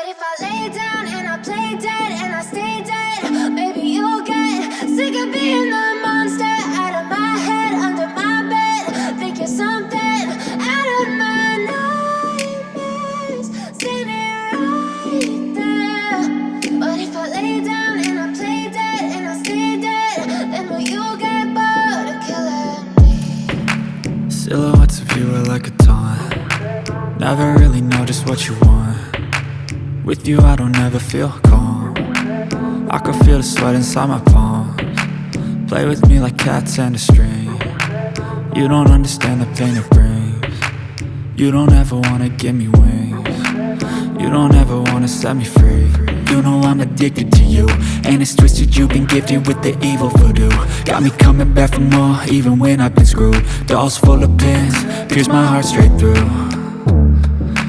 if I lay down and I play dead and I stay dead, maybe you'll get sick of being the monster out of my head, under my bed. Think you're something out of my nightmares, standing right there. But if I lay down and I play dead and I stay dead, then will you get bored of killing me? Silhouettes of you are like a taunt. Never really know just what you want. With you I don't ever feel calm. I can feel the sweat inside my palms. Play with me like cats and a string. You don't understand the pain it brings. You don't ever wanna give me wings. You don't ever wanna set me free. You know I'm addicted to you, and it's twisted, you've been gifted with the evil voodoo. Got me coming back for more, even when I've been screwed. Dolls full of pins, pierce my heart straight through.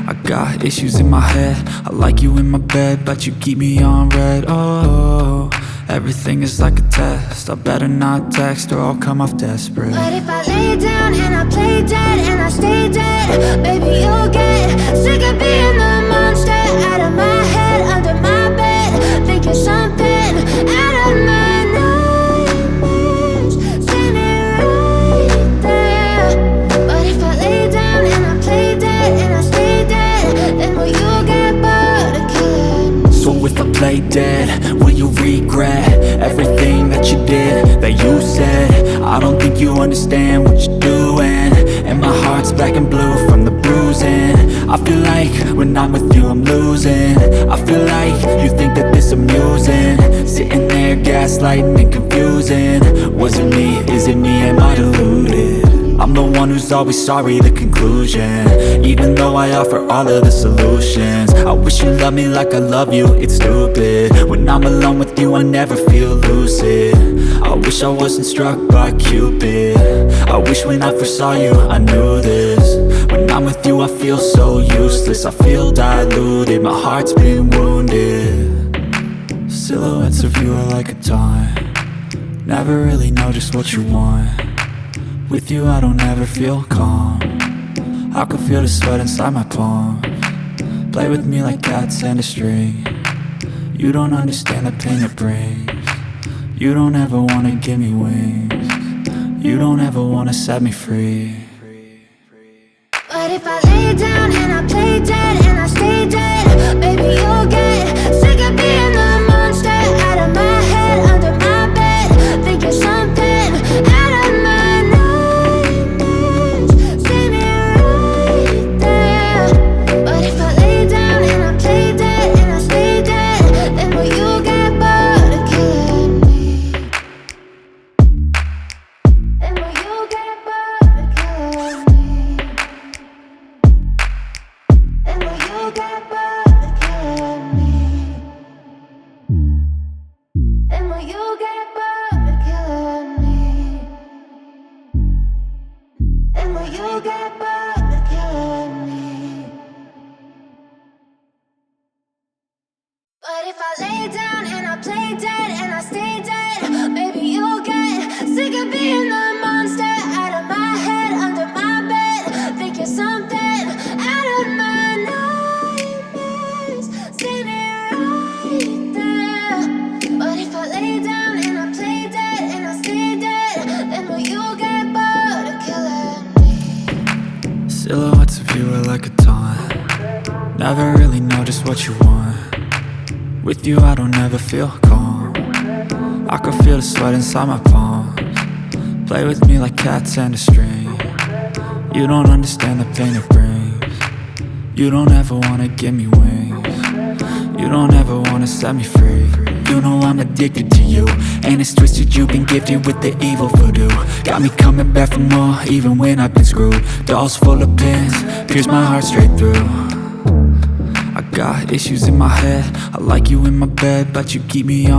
I got issues in my head, I like you in my bed, but you keep me on red. Oh, everything is like a test, I better not text or I'll come off desperate. But if I lay down and I play dead and I stay dead, baby you'll get sick of being the monster out of my head, under my bed. Think you're something out of my nightmares, standing right there. But if I lay down and I play dead and I stay dead, then will you get bored of killing me? So if I play dead, will you regret everything that you did, that you said? I don't think you understand what you're doing, and my heart's black and blue from the bruising. I feel like when I'm with you I'm losing. I feel like you think that this amusing, sitting there gaslighting and confusing. Was it me? Is it me? Am I deluded? I'm the one who's always sorry, the conclusion, even though I offer all of the solutions. I wish you loved me like I love you, it's stupid. When I'm alone with you I never feel lucid. I wish I wasn't struck by Cupid. I wish when I first saw you I knew this. When I'm with you I feel so useless, I feel diluted, my heart's been wounded. Silhouettes of you are like a taunt. Never really know just what you want. With you I don't ever feel calm. I can feel the sweat inside my palms. Play with me like cats and a string. You don't understand the pain it brings. You don't ever wanna give me wings. You don't ever wanna set me free. But if I lay down and I play dead and I stay dead, baby you'll get sick of being the monster out of my head, under my bed. Think you're something out of my nightmares, standing right there. But if I lay down and I play dead and I stay dead, then will you get bored of killing me? Then will you get bored of killing me? And will you get bored of killing me? And will you get bored of killing me? And will you get bored of killing me? But if I lay down and I play dead and I stay dead, maybe you'll get sick of being the monster out of my head, under my bed. Think you're something out of my nightmares, standing right there. But if I lay down and I play dead and I stay dead, then will you get bored of killing me? Silhouettes of you are like a taunt. Never really know just what you want. With you I don't ever feel calm. I can feel the sweat inside my palms. Play with me like cats and a string. You don't understand the pain it brings. You don't ever wanna give me wings. You don't ever wanna set me free. You know I'm addicted to you, and it's twisted, you've been gifted with the evil voodoo. Got me coming back for more, even when I've been screwed. Dolls full of pins, pierce my heart straight through. I got issues in my head, I like you in my bed, but you keep me on